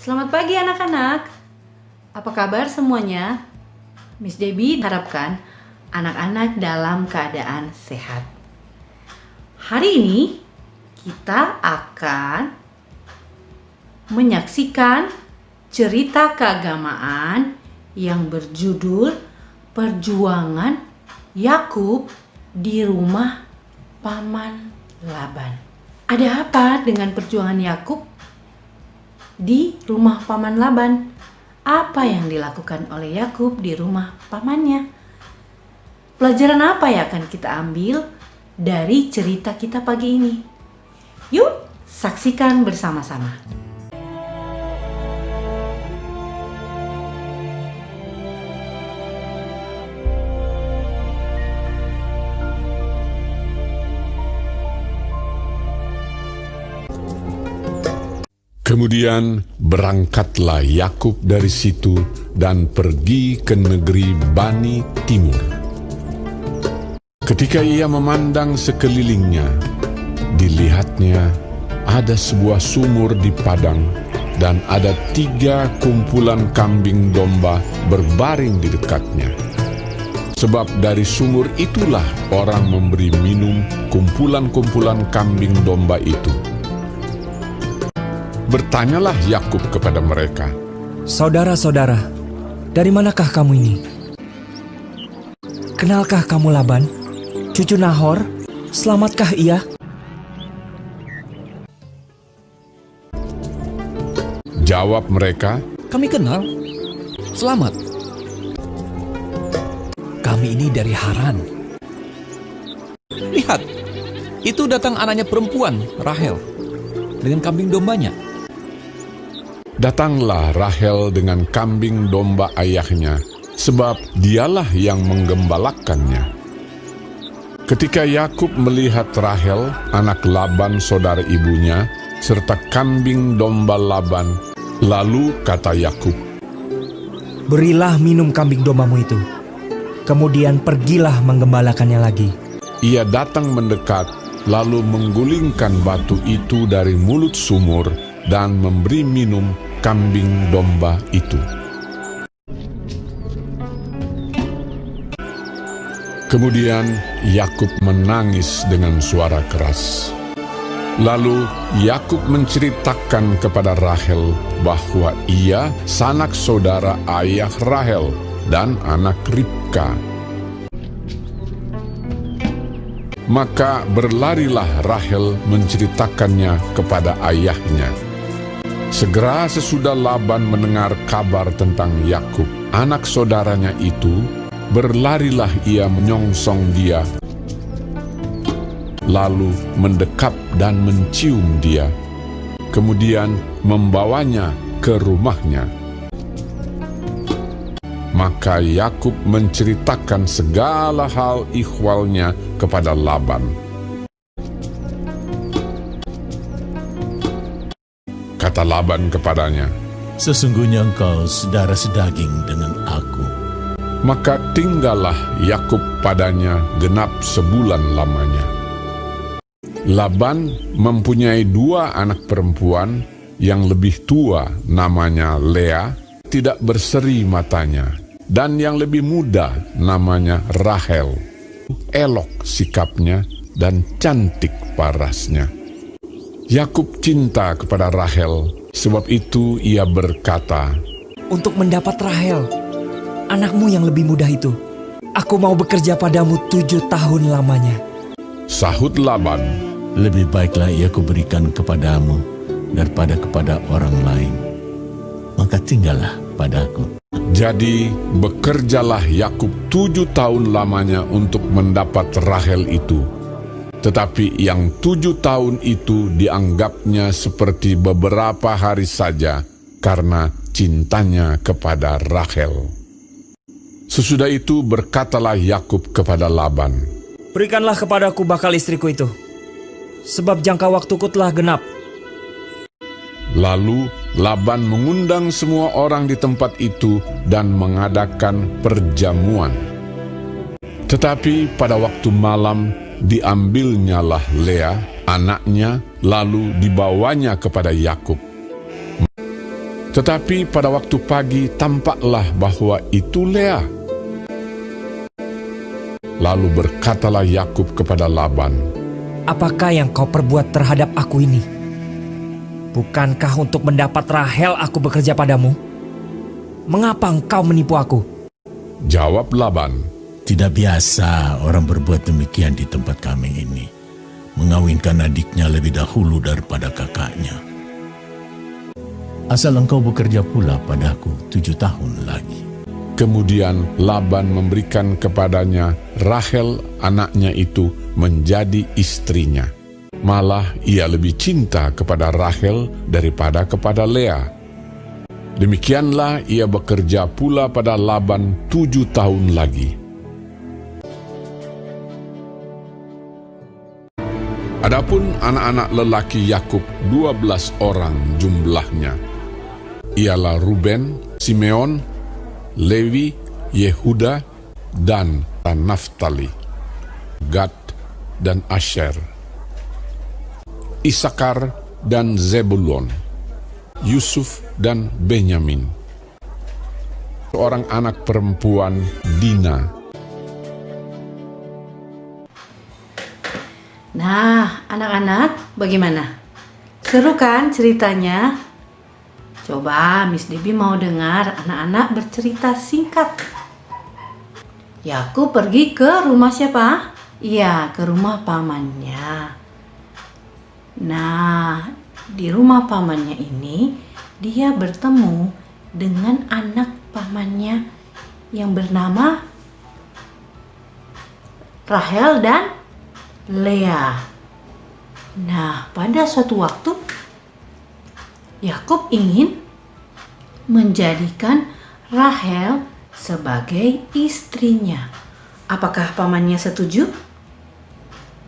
Selamat pagi anak-anak. Apa kabar semuanya? Miss Debbie harapkan anak-anak dalam keadaan sehat. Hari ini kita akan menyaksikan cerita keagamaan yang berjudul Perjuangan Yakub di rumah Paman Laban. Ada apa dengan perjuangan Yakub di rumah Paman Laban? Apa yang dilakukan oleh Yakub di rumah pamannya? Pelajaran apa yang akan kita ambil dari cerita kita pagi ini? Yuk, saksikan bersama-sama. Kemudian berangkatlah Yakub dari situ dan pergi ke negeri Bani Timur. Ketika ia memandang sekelilingnya, dilihatnya ada sebuah sumur di padang dan ada 3 kumpulan kambing domba berbaring di dekatnya. Sebab dari sumur itulah orang memberi minum kumpulan-kumpulan kambing domba itu. Bertanyalah Yakub kepada mereka, "Saudara-saudara, dari manakah kamu ini? Kenalkah kamu Laban, cucu Nahor? Selamatkah ia?" Jawab mereka, "Kami kenal. Selamat. Kami ini dari Haran. Lihat, itu datang anaknya perempuan, Rahel, dengan kambing dombanya." Datanglah Rahel dengan kambing domba ayahnya, sebab dialah yang menggembalakannya. Ketika Yakub melihat Rahel, anak Laban saudara ibunya, serta kambing domba Laban, lalu kata Yakub, "Berilah minum kambing dombamu itu, kemudian pergilah menggembalakannya lagi." Ia datang mendekat, lalu menggulingkan batu itu dari mulut sumur dan memberi minum kambing domba itu. Kemudian Yakub menangis dengan suara keras. Lalu Yakub menceritakan kepada Rahel bahwa ia sanak saudara ayah Rahel dan anak Ribka. Maka berlarilah Rahel menceritakannya kepada ayahnya. Segera sesudah Laban mendengar kabar tentang Yakub, anak saudaranya itu, berlarilah ia menyongsong dia, lalu mendekap dan mencium dia, kemudian membawanya ke rumahnya. Maka Yakub menceritakan segala hal ihwalnya kepada Laban. Kata Laban kepadanya, "Sesungguhnya engkau saudara sedaging dengan aku." Maka tinggallah Yakub padanya genap sebulan lamanya. Laban mempunyai 2 anak perempuan, yang lebih tua namanya Lea, tidak berseri matanya, dan yang lebih muda namanya Rahel, elok sikapnya dan cantik parasnya. Yakub cinta kepada Rahel, sebab itu ia berkata, "Untuk mendapat Rahel, anakmu yang lebih muda itu, aku mau bekerja padamu 7 tahun lamanya." Sahut Laban, "Lebih baiklah ia kuberikan kepadamu daripada kepada orang lain. Maka tinggallah padaku." Jadi bekerjalah Yakub 7 tahun lamanya untuk mendapat Rahel itu. Tetapi yang 7 tahun itu dianggapnya seperti beberapa hari saja karena cintanya kepada Rahel. Sesudah itu berkatalah Yakub kepada Laban, "Berikanlah kepadaku bakal istriku itu, sebab jangka waktuku telah genap." Lalu Laban mengundang semua orang di tempat itu dan mengadakan perjamuan. Tetapi pada waktu malam diambilnyalah Lea, anaknya, lalu dibawanya kepada Yakub. Tetapi pada waktu pagi tampaklah bahwa itu Lea. Lalu berkatalah Yakub kepada Laban, Apakah yang kau perbuat terhadap aku ini? Bukankah untuk mendapat Rahel aku bekerja padamu? Mengapa engkau menipu aku? jawab Laban, Tidak biasa orang berbuat demikian di tempat kami ini, mengawinkan adiknya lebih dahulu daripada kakaknya. Asal engkau bekerja pula padaku 7 tahun lagi. Kemudian Laban memberikan kepadanya Rahel anaknya itu menjadi istrinya. Malah ia lebih cinta kepada Rahel daripada kepada Lea. Demikianlah ia bekerja pula pada Laban 7 tahun lagi. Adapun anak-anak lelaki Yakub 12 orang jumlahnya. Ialah Ruben, Simeon, Lewi, Yehuda, dan Naftali, Gad dan Asher, Isakar dan Zebulon, Yusuf dan Benyamin. Seorang anak perempuan Dina. Nah, anak-anak, bagaimana? Seru kan ceritanya? Coba Miss Debbie mau dengar anak-anak bercerita singkat. Yakub pergi ke rumah siapa? Iya, ke rumah pamannya. Nah, di rumah pamannya ini dia bertemu dengan anak pamannya yang bernama Rahel dan Lea. Nah, pada suatu waktu Yakub ingin menjadikan Rahel sebagai istrinya. Apakah pamannya setuju?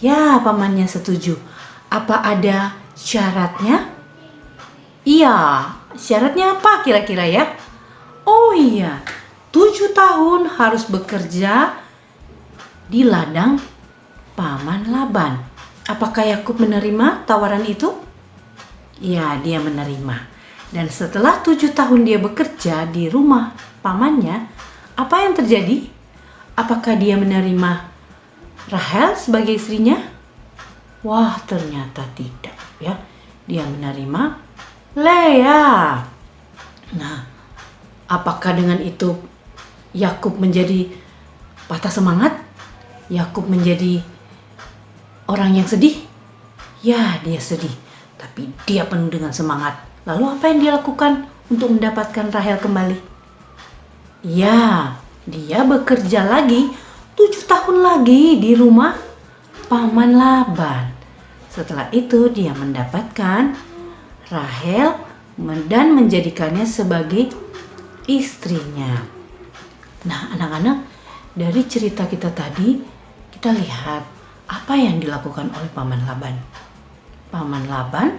Ya, pamannya setuju. Apa ada syaratnya? Iya, syaratnya apa kira-kira ya? Oh iya, 7 tahun harus bekerja di ladang paman Laban. Apakah Yakub menerima tawaran itu? Ya, dia menerima. Dan setelah 7 tahun dia bekerja di rumah pamannya, apa yang terjadi? Apakah dia menerima Rahel sebagai istrinya? Wah, ternyata tidak ya. Dia menerima Lea. Nah, apakah dengan itu Yakub menjadi patah semangat? Yakub menjadi orang yang sedih? Ya, dia sedih. Tapi dia penuh dengan semangat. Lalu apa yang dia lakukan untuk mendapatkan Rahel kembali? Ya, dia bekerja lagi 7 tahun lagi di rumah paman Laban. Setelah itu dia mendapatkan Rahel dan menjadikannya sebagai istrinya. Nah, anak-anak, dari cerita kita tadi kita lihat apa yang dilakukan oleh paman Laban. Paman Laban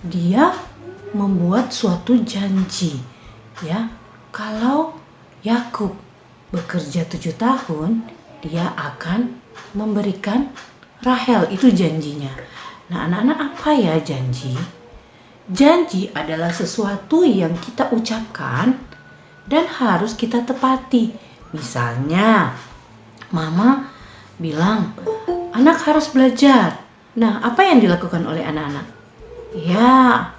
dia membuat suatu janji ya, kalau Yakub bekerja 7 tahun dia akan memberikan Rahel, itu janjinya. Nah, anak-anak, apa ya janji? Janji adalah sesuatu yang kita ucapkan dan harus kita tepati. Misalnya mama bilang anak harus belajar. Nah, apa yang dilakukan oleh anak-anak? Ya,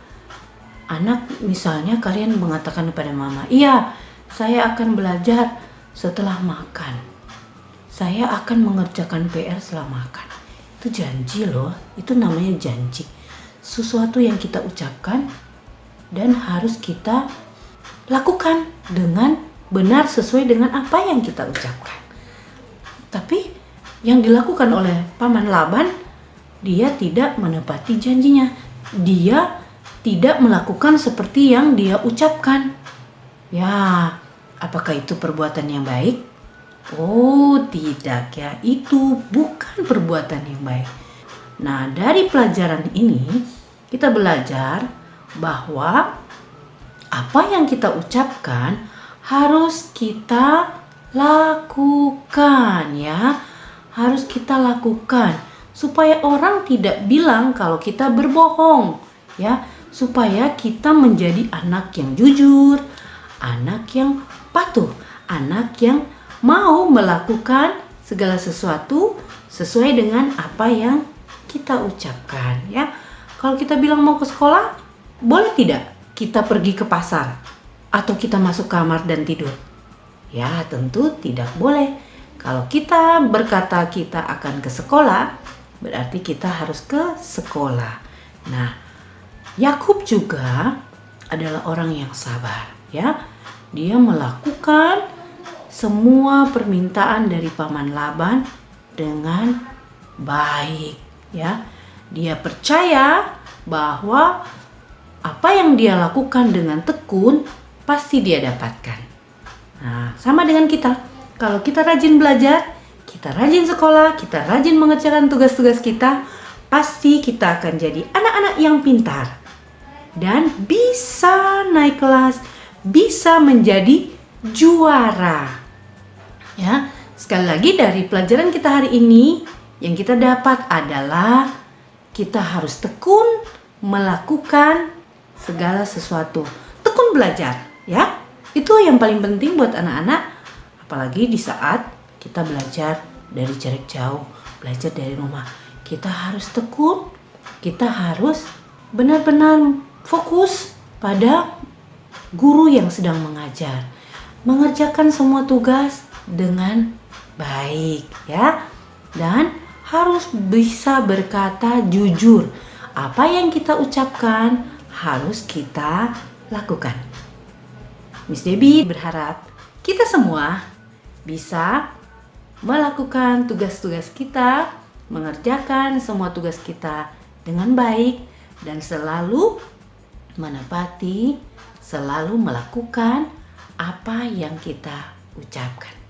anak misalnya kalian mengatakan kepada mama, iya, saya akan belajar setelah makan. Saya akan mengerjakan PR setelah makan. Itu janji loh, itu namanya janji. Sesuatu yang kita ucapkan dan harus kita lakukan dengan benar sesuai dengan apa yang kita ucapkan. Tapi yang dilakukan oleh paman Laban, dia tidak menepati janjinya. Dia tidak melakukan seperti yang dia ucapkan. Ya, apakah itu perbuatan yang baik? Oh, tidak ya. Itu bukan perbuatan yang baik. Nah, dari pelajaran ini kita belajar bahwa apa yang kita ucapkan harus kita lakukan ya. Harus kita lakukan supaya orang tidak bilang kalau kita berbohong ya, supaya kita menjadi anak yang jujur, anak yang patuh, anak yang mau melakukan segala sesuatu sesuai dengan apa yang kita ucapkan, ya. Kalau kita bilang mau ke sekolah, boleh tidak kita pergi ke pasar atau kita masuk kamar dan tidur? Ya, tentu tidak boleh. Kalau kita berkata kita akan ke sekolah, berarti kita harus ke sekolah. Nah, Yakub juga adalah orang yang sabar, ya. Dia melakukan semua permintaan dari paman Laban dengan baik, ya. Dia percaya bahwa apa yang dia lakukan dengan tekun pasti dia dapatkan. Nah, sama dengan kita. Kalau kita rajin belajar, kita rajin sekolah, kita rajin mengerjakan tugas-tugas kita, pasti kita akan jadi anak-anak yang pintar dan bisa naik kelas, bisa menjadi juara. Ya, sekali lagi dari pelajaran kita hari ini yang kita dapat adalah kita harus tekun melakukan segala sesuatu. Tekun belajar, ya. Itu yang paling penting buat anak-anak, apalagi di saat kita belajar dari jarak jauh, belajar dari rumah. Kita harus tekun, kita harus benar-benar fokus pada guru yang sedang mengajar. Mengerjakan semua tugas dengan baik, ya. Dan harus bisa berkata jujur. Apa yang kita ucapkan harus kita lakukan. Miss Debbie berharap kita semua bisa melakukan tugas-tugas kita, mengerjakan semua tugas kita dengan baik, dan selalu menepati, selalu melakukan apa yang kita ucapkan.